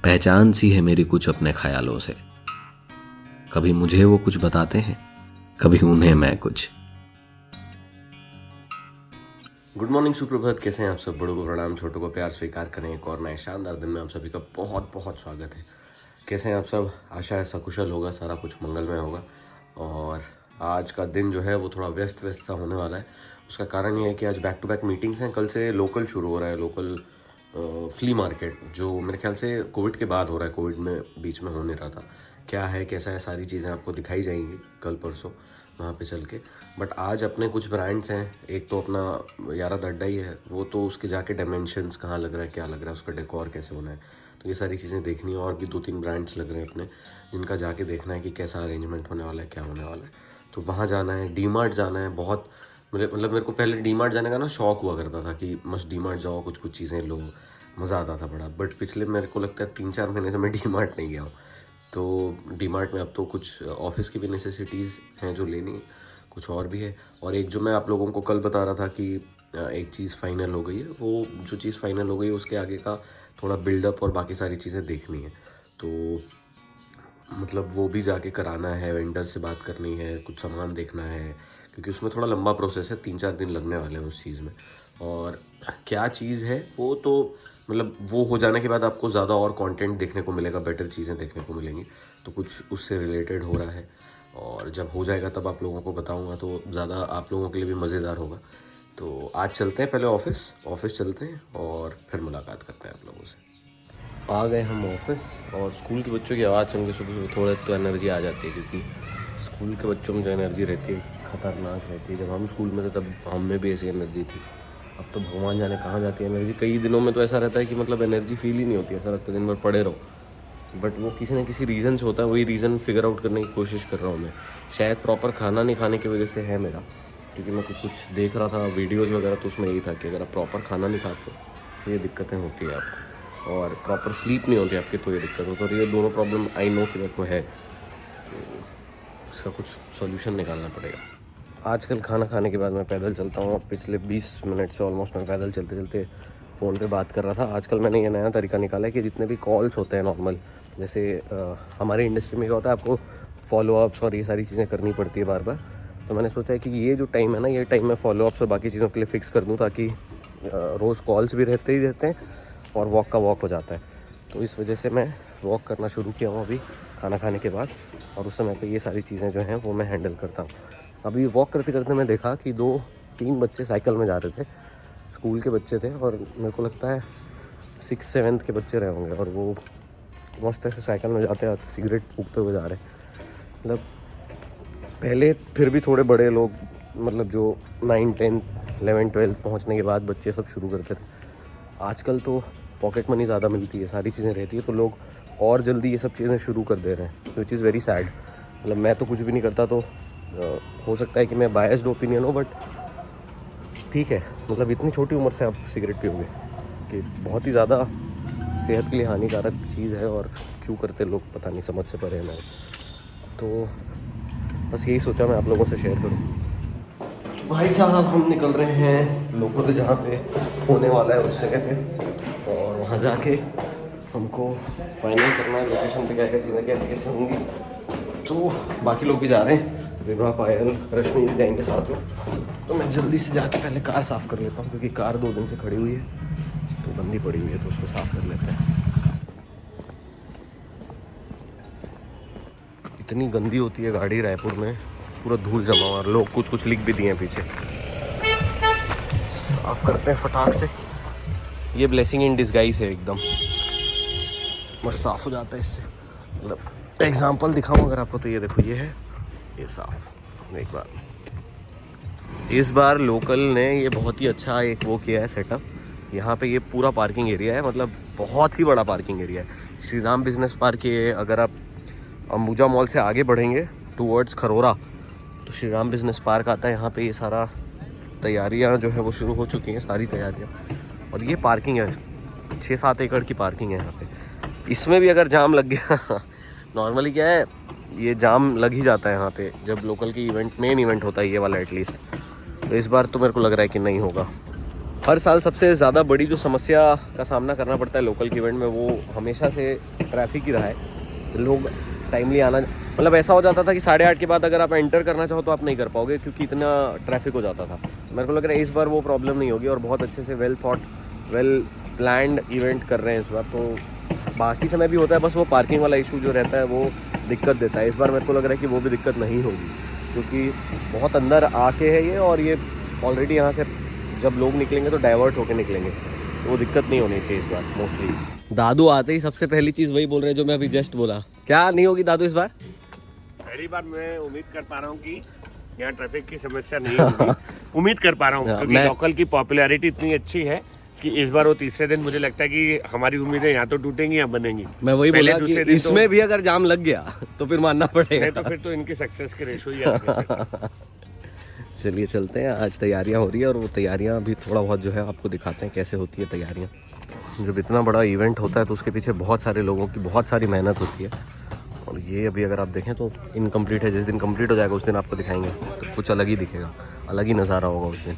पहचान सी है मेरी कुछ अपने ख्यालों से। कभी मुझे वो कुछ बताते हैं, कभी उन्हें मैं कुछ। गुड मॉर्निंग, सुप्रभात। कैसे हैं आप सब? बड़ों को प्रणाम, छोटों को प्यार स्वीकार करें। एक और नए शानदार दिन में आप सभी का बहुत बहुत स्वागत है। कैसे हैं आप सब? आशा है सकुशल होगा, सारा कुछ मंगलमय होगा। और आज का दिन जो है वो थोड़ा व्यस्त सा होने वाला है। उसका कारण ये है कि आज बैक टू बैक मीटिंग्स हैं। कल से लोकल शुरू हो रहा है, लोकल फ्ली मार्केट, जो मेरे ख्याल से कोविड के बाद हो रहा है। कोविड में बीच में हो नहीं रहा था। क्या है, कैसा है, सारी चीज़ें आपको दिखाई जाएंगी कल परसों वहाँ पे चल के। बट आज अपने कुछ ब्रांड्स हैं। एक तो अपना यारा अड्डा ही है, वो तो उसके जाके डायमेंशंस कहाँ लग रहा है, क्या लग रहा है, उसका डेकोर कैसे होना है, तो ये सारी चीज़ें देखनी है। और भी 2-3 ब्रांड्स लग रहे हैं अपने, जिनका जाके देखना है कि कैसा अरेंजमेंट होने वाला है, क्या होने वाला है। तो वहाँ जाना है। डी मार्ट जाना है। बहुत मेरे को पहले डी मार्ट जाने का ना शौक हुआ करता था कि मस्त डी मार्ट जाओ, कुछ कुछ चीज़ें लो, मज़ा आता था बड़ा। बट पिछले मेरे को लगता है 3-4 महीने से मैं डी मार्ट नहीं गया हूँ। तो डी मार्ट में अब तो कुछ ऑफिस की भी नेसेसिटीज़ हैं जो लेनी है, कुछ और भी है। और एक जो मैं आप लोगों को कल बता रहा था कि एक चीज़ फाइनल हो गई है, वो जो चीज़ फाइनल हो गई है उसके आगे का थोड़ा बिल्डअप और बाकी सारी चीज़ें देखनी है। तो मतलब वो भी जाके कराना है, वेंडर से बात करनी है, कुछ सामान देखना है, क्योंकि उसमें थोड़ा लंबा प्रोसेस है। 3-4 दिन लगने वाले हैं उस चीज़ में। और क्या चीज़ है वो तो मतलब वो हो जाने के बाद आपको ज़्यादा और कंटेंट देखने को मिलेगा, बेटर चीज़ें देखने को मिलेंगी। तो कुछ उससे रिलेटेड हो रहा है, और जब हो जाएगा तब आप लोगों को बताऊंगा, तो ज़्यादा आप लोगों के लिए भी मज़ेदार होगा। तो आज चलते हैं, पहले ऑफिस चलते हैं और फिर मुलाकात करते हैं आप लोगों से। आ गए हम ऑफिस, और स्कूल के बच्चों की आवाज़ सुन के सुबह सुबह थोड़ा तो एनर्जी आ जाती है, क्योंकि स्कूल के बच्चों में जो एनर्जी रहती है ख़तरनाक रहती है। जब हम स्कूल में थे तब हम में भी ऐसी एनर्जी थी। अब तो भगवान जाने कहाँ जाती है एनर्जी। कई दिनों में तो ऐसा रहता है कि मतलब एनर्जी फील ही नहीं होती, ऐसा लगता है दिन भर पड़े रहो। बट वो किसी न किसी रीज़न से होता है। वही रीज़न फिगर आउट करने की कोशिश कर रहा हूँ मैं। शायद प्रॉपर खाना नहीं खाने की वजह से है मेरा, क्योंकि मैं कुछ देख रहा था वीडियोज़ वगैरह, तो उसमें यही था कि अगर आप प्रॉपर खाना नहीं खाते तो ये दिक्कतें होती है आपको, और प्रॉपर स्लीप नहीं होती आपकी तो ये दिक्कत होती है। तो ये दोनों प्रॉब्लम आई नो कि मेरे को है, तो इसका कुछ सॉल्यूशन निकालना पड़ेगा। आजकल खाना खाने के बाद मैं पैदल चलता हूँ। पिछले 20 मिनट से ऑलमोस्ट मैं पैदल चलते चलते फ़ोन पे बात कर रहा था। आजकल मैंने ये नया तरीका निकाला है कि जितने भी कॉल्स होते हैं नॉर्मल, जैसे हमारे इंडस्ट्री में क्या होता है, आपको फॉलोअप्स और ये सारी चीज़ें करनी पड़ती है बार बार। तो मैंने सोचा है कि ये जो टाइम है ना, ये टाइम मैं फॉलोअप्स और बाकी चीज़ों के लिए फ़िक्स कर दूँ, ताकि रोज़ कॉल्स भी रहते ही रहते हैं और वॉक का वॉक हो जाता है। तो इस वजह से मैं वॉक करना शुरू किया हूँ अभी खाना खाने के बाद, और उस समय पे ये सारी चीज़ें जो हैं वो मैं हैंडल करता हूँ। अभी वॉक करते करते मैं देखा कि 2-3 बच्चे साइकिल में जा रहे थे। स्कूल के बच्चे थे, और मेरे को लगता है 6-7 के बच्चे रहे होंगे, और वो मस्त ऐसे साइकिल में जाते आते सिगरेट फूकते हुए जा रहे हैं। मतलब पहले फिर भी थोड़े बड़े लोग, मतलब जो 9, 10, 11, 12 पहुँचने के बाद बच्चे सब शुरू करते थे। आजकल तो पॉकेट मनी ज़्यादा मिलती है, सारी चीज़ें रहती है, तो लोग और जल्दी ये सब चीज़ें शुरू कर दे रहे हैं, विच इज़ वेरी सैड। मतलब मैं तो कुछ भी नहीं करता, तो हो सकता है कि मैं बायस्ड ओपिनियन हो, बट ठीक है। मतलब इतनी छोटी उम्र से आप सिगरेट पियोगे कि बहुत ही ज़्यादा सेहत के लिए हानिकारक चीज़ है, और क्यों करते लोग पता नहीं, समझ से परे है मेरे। तो बस यही सोचा मैं आप लोगों से शेयर करूं। तो भाई साहब, हम निकल रहे हैं लोकल जहाँ पे होने वाला है उस जगह पे, और वहाँ जाके हमको फाइनल करना है लोकेशन पे क्या क्या चीज़ें कैसे कैसे होंगी। तो बाकी लोग भी जा रहे हैं, विभा, पायल, रश्मि भी जाएंगे साथ में। तो मैं जल्दी से जाके पहले कार साफ़ कर लेता हूँ, क्योंकि कार 2 दिन से खड़ी हुई है, तो गंदी पड़ी हुई है, तो उसको साफ़ कर लेते हैं। इतनी गंदी होती है गाड़ी रायपुर में, पूरा धूल जमा हुआ, और लोग कुछ कुछ लिख भी दिए हैं पीछे। साफ़ करते हैं फटाक से। ये ब्लेसिंग इन डिस्गाइज है एकदम, बस साफ़ हो जाता है इससे। मतलब एग्जांपल दिखाऊं अगर आपको, तो ये देखो, ये है, ये साफ़। एक बार इस बार लोकल ने ये बहुत ही अच्छा एक वो किया है सेटअप। यहाँ पे ये पूरा पार्किंग एरिया है, मतलब बहुत ही बड़ा पार्किंग एरिया है। श्री राम बिजनेस पार्क, ये अगर आप अंबुजा मॉल से आगे बढ़ेंगे टूवर्ड्स खरोरा, तो श्री राम बिजनेस पार्क आता है। यहाँ पे ये सारा तैयारियाँ जो है वो शुरू हो चुकी हैं, सारी तैयारियाँ। और ये पार्किंग है, 6-7 एकड़ की पार्किंग है यहाँ पे। इसमें भी अगर जाम लग गया नॉर्मली क्या है, ये जाम लग ही जाता है यहाँ पे जब लोकल की इवेंट, मेन इवेंट होता है ये वाला एटलीस्ट। तो इस बार तो मेरे को लग रहा है कि नहीं होगा। हर साल सबसे ज़्यादा बड़ी जो समस्या का सामना करना पड़ता है लोकल के इवेंट में, वो हमेशा से ट्रैफिक ही रहा है। लोग टाइमली आना, मतलब ऐसा हो जाता था कि 8:30 के बाद अगर आप एंटर करना चाहो तो आप नहीं कर पाओगे, क्योंकि इतना ट्रैफिक हो जाता था। मेरे को लग रहा है इस बार वो प्रॉब्लम नहीं होगी और बहुत अच्छे से well thought, well planned event कर रहे हैं इस बार। तो बाकी समय भी होता है, बस वो पार्किंग वाला इशू जो रहता है वो दिक्कत देता है। इस बार मेरे को लग रहा है कि वो भी दिक्कत नहीं होगी, क्योंकि बहुत अंदर आके है ये, और ये ऑलरेडी यहाँ से जब लोग निकलेंगे तो डाइवर्ट होके निकलेंगे, तो वो दिक्कत नहीं होनी चाहिए इस बार मोस्टली। दादू आते ही सबसे पहली चीज़ वही बोल रहे हैं जो मैं अभी जस्ट बोला। क्या नहीं होगी दादू इस बार? पहली बार मैं उम्मीद कर पा रहा हूँ कि यहाँ ट्रैफिक की समस्या नहीं होगी। उम्मीद कर पा रहा हूँ क्योंकि लोकल की पॉपुलैरिटी इतनी अच्छी है कि इस बार वो तीसरे दिन मुझे लगता है कि हमारी उम्मीदें यहाँ तो टूटेंगी या बनेंगी। मैं वही बोला कि इसमें भी अगर जाम लग गया तो फिर मानना पड़ेगा, तो फिर तो इनकी सक्सेस की रेशो ही है। चलिए चलते हैं। आज तैयारियां हो रही है और वो तैयारियां भी थोड़ा बहुत जो है आपको दिखाते हैं कैसे होती है तैयारियां। जब इतना बड़ा इवेंट होता है तो उसके पीछे बहुत सारे लोगों की बहुत सारी मेहनत होती है, और ये अभी अगर आप देखें तो इनकम्प्लीट है। जिस दिन कंप्लीट हो जाएगा उस दिन आपको दिखाएंगे तो कुछ अलग ही दिखेगा, अलग ही नज़ारा होगा उस दिन।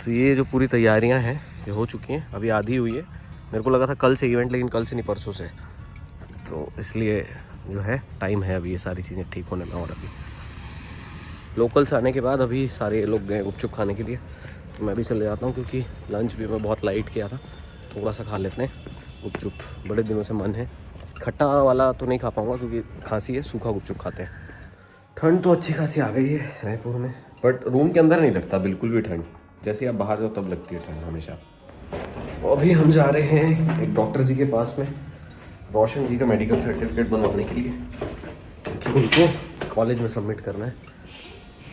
तो ये जो पूरी तैयारियाँ हैं ये हो चुकी हैं, अभी आधी हुई है। मेरे को लगा था कल से इवेंट, लेकिन कल से नहीं परसों से, तो इसलिए जो है टाइम है अभी ये सारी चीज़ें ठीक होने में। और अभी लोकल्स आने के बाद अभी सारे लोग गए गुपचुप खाने के लिए, तो मैं भी चले जाता हूँ, क्योंकि लंच भी मैं बहुत लाइट किया था। थोड़ा सा खा लेते हैं गुपचुप, बड़े दिनों से मन है। खट्टा वाला तो नहीं खा पाऊँगा क्योंकि खांसी है, सूखा गुपचुप खाते हैं। ठंड तो अच्छी खासी आ गई है रायपुर में, बट रूम के अंदर नहीं लगता बिल्कुल भी ठंड। जैसे आप बाहर जाओ तब लगती है ठंड हमेशा। अभी हम जा रहे हैं एक डॉक्टर जी के पास में, रोशन जी का मेडिकल सर्टिफिकेट बनवाने के लिए, क्योंकि उनको कॉलेज में सबमिट करना है।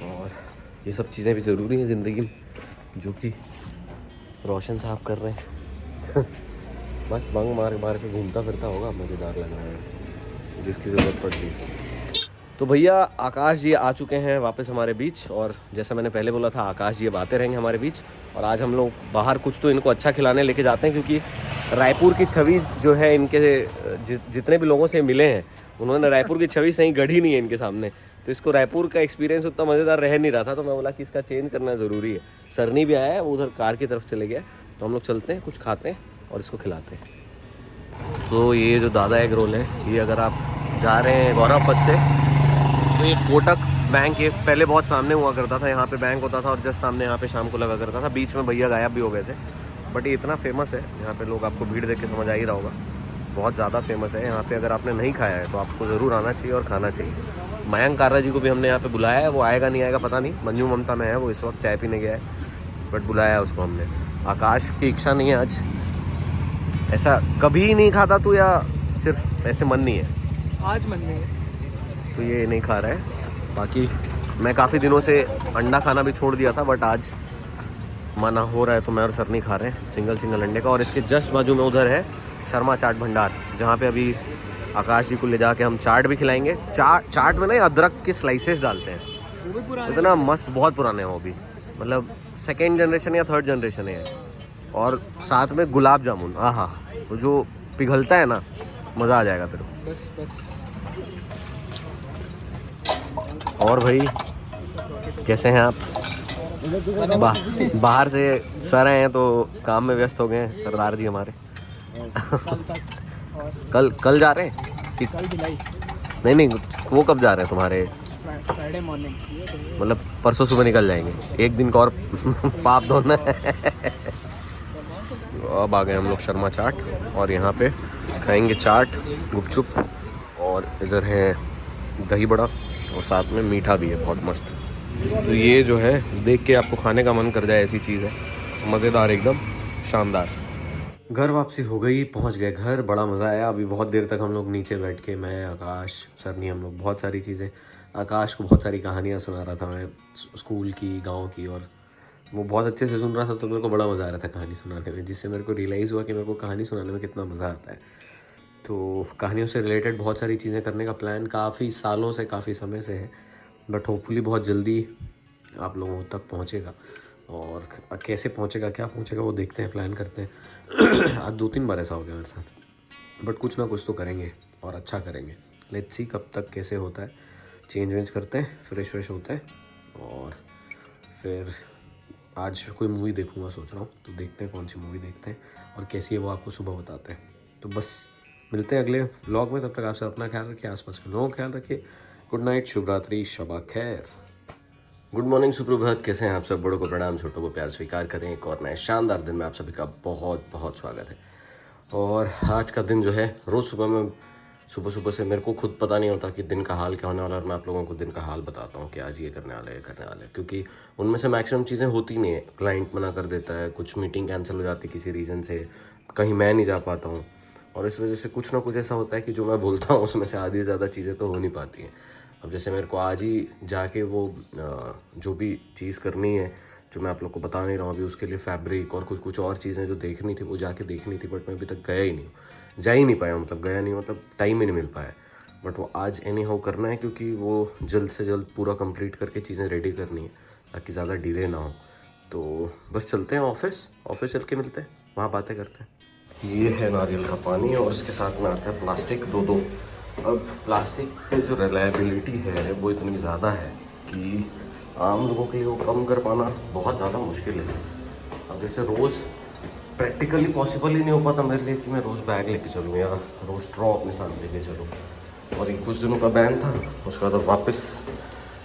और ये सब चीज़ें भी ज़रूरी हैं ज़िंदगी में, जो कि रोशन साहब कर रहे हैं। बस बंग मार मार के घूमता फिरता होगा, मज़ेदार लग रहा है जिसकी ज़रूरत पड़ती है। तो भैया आकाश जी आ चुके हैं वापस हमारे बीच, और जैसा मैंने पहले बोला था आकाश जी अब आते रहेंगे हमारे बीच। और आज हम लोग बाहर कुछ तो इनको अच्छा खिलाने लेके जाते हैं, क्योंकि रायपुर की छवि जो है इनके जितने भी लोगों से मिले हैं उन्होंने रायपुर की छवि सही गढ़ी नहीं है इनके सामने। तो इसको रायपुर का एक्सपीरियंस उतना मज़ेदार रह नहीं रहा था, तो मैं बोला कि इसका चेंज करना ज़रूरी है। सरनी भी आया है, वो उधर कार की तरफ चले गया, तो हम लोग चलते हैं, कुछ खाते हैं और इसको खिलाते हैं। तो ये जो दादा एग रोल है, ये अगर आप जा रहे हैं गौरव पथ से, तो ये कोटक बैंक, ये पहले बहुत सामने हुआ करता था, यहाँ पे बैंक होता था और जस्ट सामने यहाँ पे शाम को लगा करता था। बीच में भैया गायब भी हो गए थे, बट ये इतना फेमस है यहाँ पे, लोग आपको भीड़ देख के समझ आ ही रहा होगा, बहुत ज़्यादा फेमस है यहाँ पे। अगर आपने नहीं खाया है तो आपको ज़रूर आना चाहिए और खाना चाहिए। मयंक कारा जी को भी हमने यहाँ पे बुलाया है, वो आएगा नहीं आएगा पता नहीं, मंजू ममता में है वो इस वक्त, चाय पीने गया है, बट बुलाया है उसको हमने। आकाश की इच्छा नहीं है आज, ऐसा कभी नहीं खाता तू या सिर्फ ऐसे मन नहीं है? आज मन नहीं है, तो ये नहीं खा रहा है। बाकी मैं काफ़ी दिनों से अंडा खाना भी छोड़ दिया था, बट आज मना हो रहा है तो मैं और सर नहीं खा रहे हैं सिंगल अंडे का। और इसके जस्ट बाजू में उधर है शर्मा चाट भंडार, जहाँ पे अभी आकाश जी को ले जाके हम चाट भी खिलाएंगे। चाट में ना अदरक के स्लाइसेस डालते हैं, वो भी पुराना इतना मस्त, बहुत पुराने हैं वो भी, मतलब 2nd जनरेशन या 3rd जनरेशन है। और साथ में गुलाब जामुन, आहा, वो जो पिघलता है ना, मज़ा आ जाएगा तेरे को। बस बस। और भाई कैसे हैं आप? बाहर से सर आए हैं तो काम में व्यस्त हो गए हैं सरदार जी हमारे। कल जा रहे हैं कि कल जुलाई? नहीं, वो कब जा रहे हैं तुम्हारे? फ्राइडे मॉर्निंग, मतलब परसों सुबह निकल जाएंगे, एक दिन का और पाप धोना है। अब आ गए हम लोग शर्मा चाट, और यहाँ पे खाएंगे चाट, गुपचुप, और इधर है दही बड़ा, और साथ में मीठा भी है बहुत मस्त। तो ये जो है देख के आपको खाने का मन कर जाए ऐसी चीज़ है, मज़ेदार, एकदम शानदार। घर वापसी हो गई, पहुंच गए घर, बड़ा मज़ा आया। अभी बहुत देर तक हम लोग नीचे बैठ के, मैं, आकाश, सरनी, हम लोग बहुत सारी चीज़ें, आकाश को बहुत सारी कहानियाँ सुना रहा था मैं, स्कूल की, गांव की, और वो बहुत अच्छे से सुन रहा था, तो मेरे को बड़ा मज़ा आ रहा था कहानी सुनाने में, जिससे मेरे को रियलाइज़ हुआ कि मेरे को कहानी सुनाने में कितना मज़ा आता है। तो कहानियों से रिलेटेड बहुत सारी चीज़ें करने का प्लान काफ़ी सालों से, काफ़ी समय से है, बट होपफुली बहुत जल्दी आप लोगों तक पहुँचेगा। और कैसे पहुँचेगा, क्या पहुँचेगा, वो देखते हैं, प्लान करते हैं। आज 2-3 बार ऐसा हो गया मेरे साथ, बट कुछ ना कुछ तो करेंगे और अच्छा करेंगे। लेट्स सी कब तक कैसे होता है। चेंज वेंज करते हैं, फ्रेश होते हैं, और फिर आज कोई मूवी देखूंगा सोच रहा हूँ, तो देखते हैं कौन सी मूवी देखते हैं और कैसी है वो आपको सुबह बताते हैं। तो बस मिलते हैं अगले व्लॉग में, तब तक आप सब अपना ख्याल रखिए, आसपास के लोगों का ख्याल रखिए। गुड नाइट, शुभ रात्रि, शबा खैर। गुड मॉर्निंग, सुप्रभात, कैसे हैं आप सब? बड़ों को प्रणाम, छोटों को प्यार स्वीकार करें। एक और नए शानदार दिन में आप सभी का बहुत बहुत स्वागत है। और आज का दिन जो है, रोज़ सुबह सुबह से मेरे को खुद पता नहीं होता कि दिन का हाल क्या होने वाला है, और मैं आप लोगों को दिन का हाल बताता हूँ कि आज ये करने वाला है, ये करने वाला है, क्योंकि उनमें से मैक्सिमम चीज़ें होती नहीं है। क्लाइंट मना कर देता है, कुछ मीटिंग कैंसिल हो जाती है किसी रीज़न से, कहीं मैं नहीं जा पाता हूँ, और इस वजह से कुछ ना कुछ ऐसा होता है कि जो मैं बोलता हूँ उसमें से आधी से ज़्यादा चीज़ें तो हो नहीं पाती हैं। अब जैसे मेरे को आज ही जाके वो जो भी चीज़ करनी है जो मैं आप लोग को बता नहीं रहा हूँ अभी, उसके लिए फैब्रिक और कुछ और चीज़ें जो देखनी थी वो जाके देखनी थी, बट मैं अभी तक गया ही नहीं, जा ही नहीं पाया, मतलब टाइम ही नहीं मिल पाया। बट वो आज एनी हाउ करना है, क्योंकि वो जल्द से जल्द पूरा कंप्लीट करके चीज़ें रेडी करनी है ताकि ज़्यादा डिले ना हो। तो बस चलते हैं ऑफिस चल के मिलते हैं, वहाँ बातें करते हैं। ये है नारियल का पानी और इसके साथ में आता है प्लास्टिक दो। अब प्लास्टिक पे जो रिलायबिलिटी है वो इतनी ज़्यादा है कि आम लोगों के लिए वो कम कर पाना बहुत ज़्यादा मुश्किल है। अब जैसे रोज़ प्रैक्टिकली पॉसिबल ही नहीं हो पाता मेरे लिए कि मैं रोज़ बैग लेके चलूँ या रोज़ स्ट्रॉ अपने साथ लेके चलूँ, और ये कुछ दिनों का बैन था, उसके बाद वापस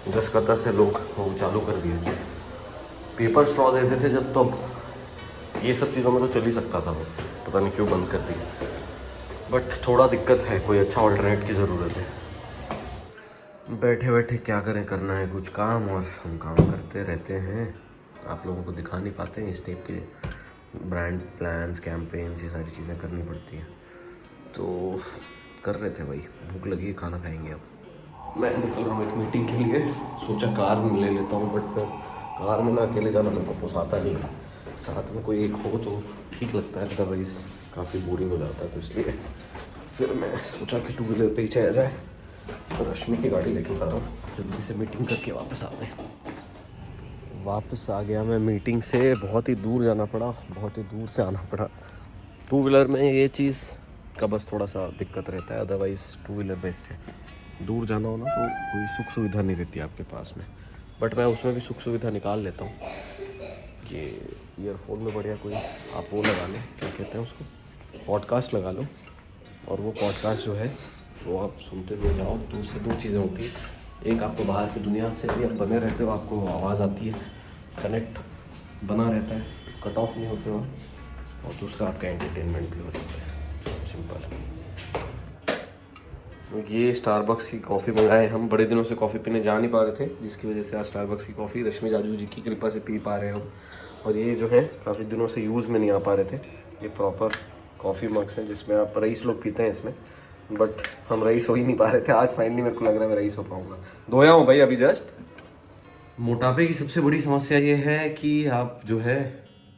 जिस कतर से लोग वो चालू कर दिए थे। पेपर स्ट्रॉ देते थे जब, तब ये सब चीज़ों में तो चल ही सकता था, वो पता नहीं क्यों बंद कर दिया। बट थोड़ा दिक्कत है, कोई अच्छा ऑल्टरनेट की ज़रूरत है। बैठे बैठे क्या करें, करना है कुछ काम, और हम काम करते रहते हैं, आप लोगों को दिखा नहीं पाते हैं। इस टाइप के ब्रांड प्लान्स, कैंपेन्स, ये सारी चीज़ें करनी पड़ती हैं, तो कर रहे थे भाई। भूख लगी है, खाना खाएंगे। अब मैं निकल रहा हूँ एक मीटिंग के लिए, सोचा कार में ले लेता हूँ, बट फिर कार में ना अकेले जाना मेरे को पोसाता नहीं है, साथ में कोई एक हो तो ठीक लगता है, अदरवाइज़ काफ़ी बोरिंग हो जाता है। तो इसलिए फिर मैं सोचा कि 2 व्हीलर पे ही चला जाए। रश्मि की गाड़ी लेके जा रहा हूँ, जल्दी से मीटिंग करके वापस आते हैं। वापस आ गया मैं मीटिंग से, बहुत ही दूर जाना पड़ा, बहुत ही दूर से आना पड़ा। 2 व्हीलर में ये चीज़ का बस थोड़ा सा दिक्कत रहता है, अदरवाइज़ 2 व्हीलर बेस्ट है। दूर जाना हो ना तो कोई सुख सुविधा नहीं रहती आपके पास में, बट मैं उसमें भी सुख सुविधा निकाल लेता हूँ। ये ईयरफोन में बढ़िया कोई आप वो लगा लो, क्या कहते हैं उसको, पॉडकास्ट लगा लो, और वो पॉडकास्ट जो है वो आप सुनते हुए जाओ। तो उससे 2 चीज़ें होती है, एक आपको बाहर की दुनिया से भी आप बने रहते हो, आपको आवाज़ आती है, कनेक्ट बना रहता है, कट ऑफ नहीं होते हो, और दूसरा आपका एंटरटेनमेंट भी हो जाता है। सिंपल। ये स्टारबक्स की कॉफ़ी मंगाए हम, बड़े दिनों से कॉफ़ी पीने जा नहीं पा रहे थे, जिसकी वजह से आज स्टारबक्स की कॉफ़ी रश्मि जाजू जी की कृपा से पी पा रहे हैं हम। और ये जो है काफ़ी दिनों से यूज़ में नहीं आ पा रहे थे, ये प्रॉपर कॉफ़ी मग्स हैं जिसमें आप रईस लोग पीते हैं इसमें, बट हम रईस हो ही नहीं पा रहे थे। आज फाइनली मेरे को लग रहा है मैं रईस हो पाऊँगा। धोया हूँ भाई अभी जस्ट। मोटापे की सबसे बड़ी समस्या ये है कि आप जो है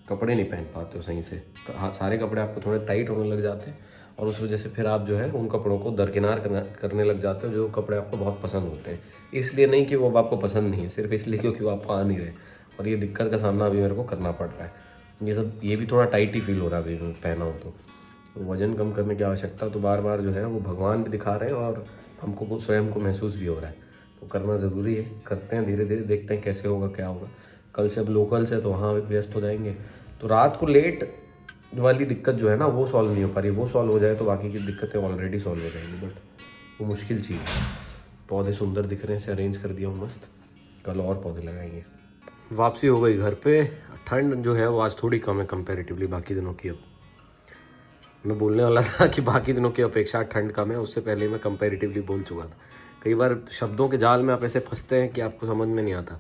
कपड़े नहीं पहन पाते हो सही से। सारे कपड़े आपको थोड़े टाइट होने लग जाते हैं, और उस वजह से फिर आप जो है उन कपड़ों को दरकिनार करने लग जाते हो जो कपड़े आपको बहुत पसंद होते हैं। इसलिए नहीं कि वो अब आपको पसंद नहीं है, सिर्फ इसलिए क्योंकि वो आप आ नहीं रहे, और ये दिक्कत का सामना अभी मेरे को करना पड़ रहा है। ये भी थोड़ा टाइट ही फील हो रहा है अभी पहना हो तो वज़न कम करने की आवश्यकता तो बार बार जो है वो भगवान भी दिखा रहे हैं, और हमको स्वयं को महसूस भी हो रहा है। तो करना ज़रूरी है, करते हैं धीरे धीरे, देखते हैं कैसे होगा क्या होगा। कल से अब लोकल से तो वहाँ व्यस्त हो जाएंगे, तो रात को लेट वाली दिक्कत जो है ना वो सॉल्व नहीं हो पा रही। वो सॉल्व हो जाए तो बाकी की दिक्कतें ऑलरेडी सॉल्व हो जाएंगी, बट वो मुश्किल चीज़ है। पौधे सुंदर दिख रहे हैं, से अरेंज कर दिया हूँ मस्त, कल और पौधे लगाएंगे। वापसी हो गई घर पे। ठंड जो है वो आज थोड़ी कम है कंपेरेटिवली बाकी दिनों की। अब मैं बोलने वाला था कि बाकी दिनों की अपेक्षा ठंड कम है, उससे पहले मैं कंपेरेटिवली बोल चुका था। कई बार शब्दों के जाल में आप ऐसे फंसते हैं कि आपको समझ में नहीं आता।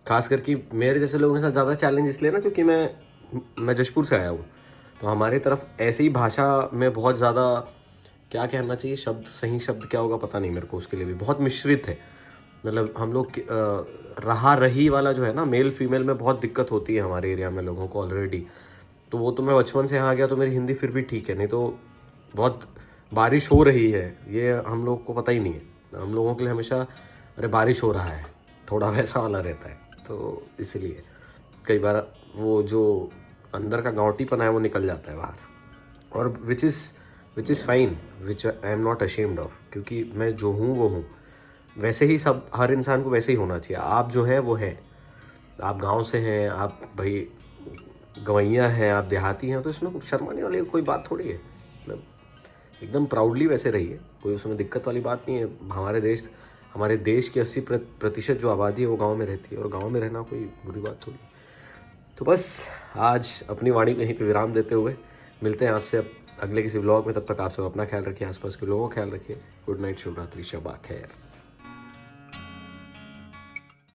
खास करके मेरे जैसे लोगों के साथ ज़्यादा चैलेंज इसलिए ना क्योंकि मैं जशपुर से आया हूँ, तो हमारी तरफ ऐसी भाषा में बहुत ज़्यादा, क्या कहना चाहिए शब्द, सही शब्द क्या होगा पता नहीं मेरे को, उसके लिए भी बहुत मिश्रित है। मतलब हम लोग रहा रही वाला जो है ना, मेल फीमेल में बहुत दिक्कत होती है हमारे एरिया में लोगों को ऑलरेडी। तो वो तो मैं बचपन से यहाँ गया तो मेरी हिंदी फिर भी ठीक है, नहीं तो बहुत बारिश हो रही है ये हम लोग को पता ही नहीं है। हम लोगों के लिए हमेशा अरे बारिश हो रहा है, थोड़ा वैसा वाला रहता है। तो इसलिए कई बार वो जो अंदर का गाँवटीपन है वो निकल जाता है बाहर, और which is fine, which I am not ashamed of, क्योंकि मैं जो हूँ वो हूँ। वैसे ही सब, हर इंसान को वैसे ही होना चाहिए। आप जो है वो है, आप गांव से हैं, आप भाई गवैया हैं, आप देहाती हैं, तो इसमें कुछ शर्माने वाली कोई बात थोड़ी है। मतलब एकदम प्राउडली वैसे रहिए, कोई उसमें दिक्कत वाली बात नहीं है। हमारे देश की 80% जो आबादी है वो गांव में रहती है, और गांव में रहना कोई बुरी बात थोड़ी। तो बस आज अपनी वाणी को यहीं पे विराम देते हुए मिलते हैं आपसे अब अगले किसी व्लॉग में। तब तक आप सब अपना ख्याल रखिए, आसपास के लोगों का ख्याल रखिए। गुड नाइट, शुभ रात्रि, शबा खैर।